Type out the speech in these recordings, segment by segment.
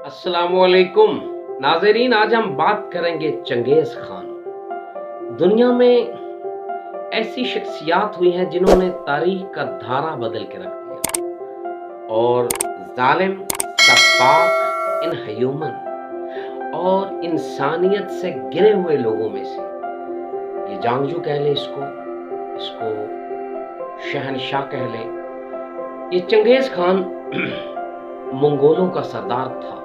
अस्सलामुअलैकुम नाज़रीन, आज हम बात करेंगे चंगेज़ खान। दुनिया में ऐसी शख्सियात हुई हैं जिन्होंने तारीख का धारा बदल के रख दिया और जालिम, सफाक, इनह्यूमन और इंसानियत से गिरे हुए लोगों में से ये जांगजू कह ले, इसको शहनशाह कह ले। ये चंगेज़ खान मंगोलों का सरदार था,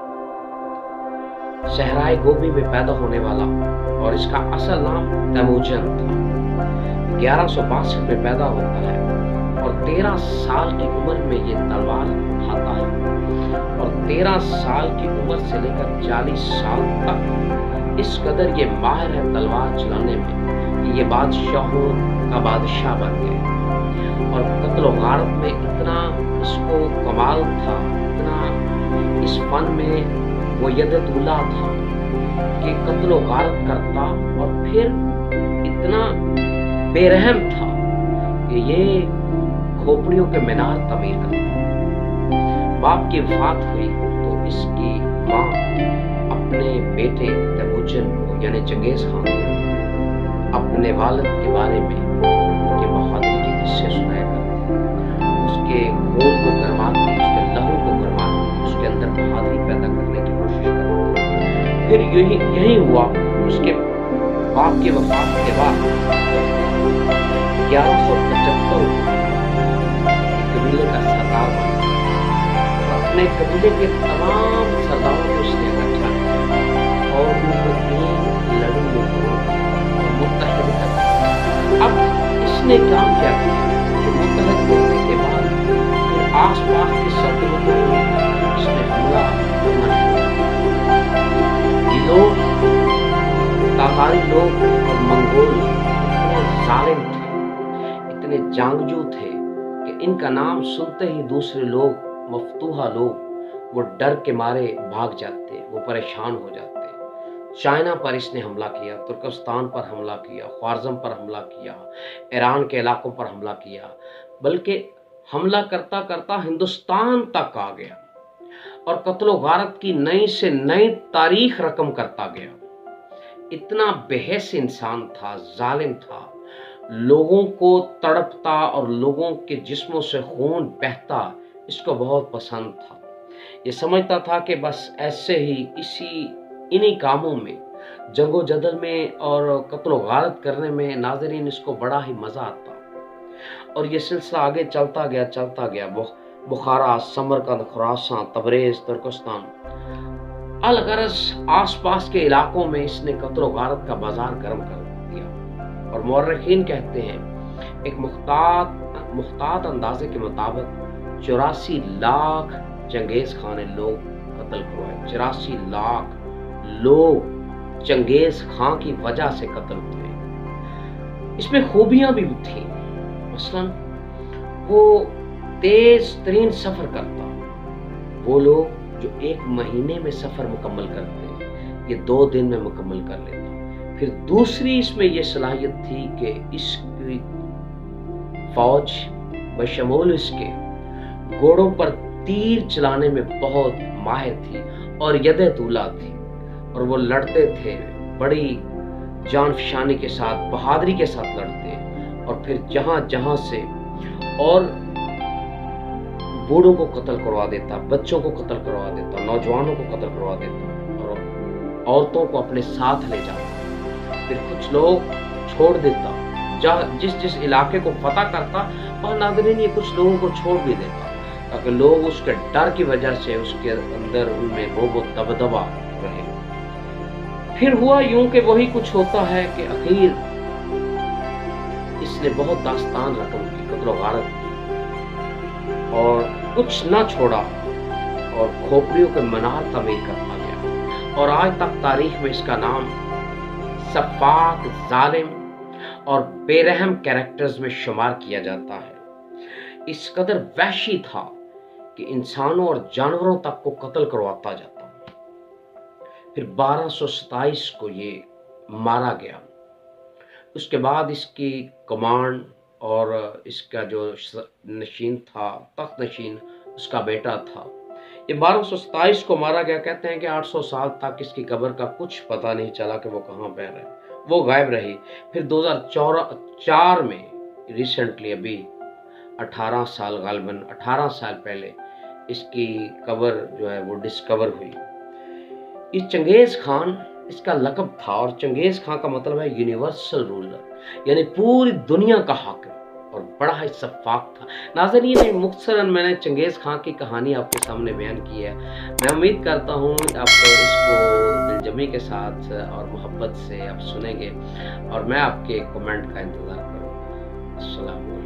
सहराए गोबी में पैदा होने वाला, और इसका असल नाम तैमूजन था। 1162 में पैदा होता है और 13 साल की उम्र में ये तलवार उठाता है और 13 साल की उम्र से लेकर 40 साल तक इस कदर ये माहिर है तलवार चलाने में कि ये बादशाहों का बादशाह बन गए। और कत्ल व गारत में इतना इसको कमाल था, इतना इस फन में वो यदुल्ला था कि कत्ल व गारत करता और फिर इतना बेरहम था कि ये खोपड़ियों के मीनार तमीर करता। बाप की वफात हुई तो इसकी माँ अपने बेटे तैमूजन को यानी चंगेज़ खान को अपने वालिद के बारे में उनके बहादुरी के किस्से सुनाया करती, उसके खून को गरमाती, उसके लहू को गरमाती, उसके अंदर बहादुरी पैदा करने की कोशिश करती। फिर यही हुआ। उसके बाप की वफात के बाद 1175 कबीले का सरदार बना और अपने कबीले के तमाम सरदारों को उसने इकट्ठा किया और उनको एक लड़ी में मुत्तहद कर। अब इसने काम क्या किया कि मुत्तहद करने के बाद फिर आसपास की सल्तनतों में इसने हमला करना शुरू किया। ये लोग तातारी लोग और मंगोल इतने जालिम थे, इतने जांगजू थे कि इनका नाम सुनते ही दूसरे लोग, मफतूहा लोग, वो डर के मारे भाग जाते, वो परेशान हो जाते। चाइना पर इसने हमला किया, तुर्कस्तान पर हमला किया, ख्वारिज़्म पर हमला किया, ईरान के इलाकों पर हमला किया, बल्कि हमला करता करता हिंदुस्तान तक आ गया और कत्ल गारत की नई से नई तारीख रकम करता गया। इतना बेहस इंसान था, जालिम था, लोगों को तड़पता और लोगों के जिस्मों से खून बहता इसको बहुत पसंद था। ये समझता था कि बस ऐसे ही इन्हीं कामों में, जंगो जदल में और कत्ल गारत करने में नाज़रीन इसको बड़ा ही मज़ा आता। और ये सिलसिला आगे चलता गया। बुखारा, समरकंद, खुरासान, तबरेज़, तुर्कस्तान, अलगरज आसपास के इलाकों में इसने कत्ल गारत का बाजार गर्म कर दिया। और मौर्रिखीन कहते हैं एक मुख्तात अंदाजे के मुताबिक 84 लाख चंगेज़ खान ने लोग कत्ल करवाए। 84 लाख लोग चंगेज़ खां की वजह से कत्ल हुए। इसमें खूबियां भी थी, मसलन वो तेज तरीन सफर करता। वो लोग जो 1 महीने में सफर मुकम्मल करते ये 2 दिन में मुकम्मल कर लेता। फिर दूसरी इसमें ये सलाहियत थी कि इसकी फौज बशमूल इसके घोड़ों पर तीर चलाने में बहुत माहिर थी और यदुल्ला थी और वो लड़ते थे बड़ी जानफशानी के साथ, बहादुरी के साथ लड़ते और फिर जहां से और बूढ़ों को कत्ल करवा देता, बच्चों को कत्ल करवा देता, नौजवानों को कत्ल करवा देता और औरतों को अपने साथ ले जाता। फिर कुछ लोग छोड़ देता, जिस इलाके को फतह करता, और नाज़रीन ये कुछ लोगों को छोड़ भी देता ताकि लोग उसके डर की वजह से उसके अंदर उनमें रोब दबदबा रहे। फिर हुआ यूं कि वही कुछ होता है कि आखिर इसने बहुत दास्तान रकम की, कत्ल गारत की और कुछ ना छोड़ा और खोपड़ियों के मीनार तमीर करता गया। और आज तक तारीख में इसका नाम सफाक, जालिम और बेरहम कैरेक्टर्स में शुमार किया जाता है। इस कदर वहशी था कि इंसानों और जानवरों तक को कत्ल करवाता जाता। फिर 1227 को ये मारा गया। उसके बाद इसकी कमांड और इसका जो नशीन था, तख्त नशीन, उसका बेटा था। یہ 1227 کو مارا گیا. کہتے ہیں کہ 800 سال تک اس کی قبر کا کچھ پتہ نہیں چلا کہ وہ کہاں پہ ہے، وہ غائب رہی. پھر 2004 میں ریسنٹلی ابھی 18 سال غالباً 18 سال پہلے اس کی قبر جو ہے وہ ڈسکور ہوئی. یہ چنگیز خان اس کا لقب تھا، اور چنگیز خان کا مطلب ہے یونیورسل رولر، یعنی پوری دنیا کا حاکم، اور بڑا ہی شفاق تھا. ناظرین مختصراً میں نے چنگیز خان کی کہانی آپ کے سامنے بیان کی ہے. میں امید کرتا ہوں آپ اس کو دل جمی کے ساتھ اور محبت سے آپ سنیں گے، اور میں آپ کے کمنٹ کا انتظار کروں گا. السلام علیکم.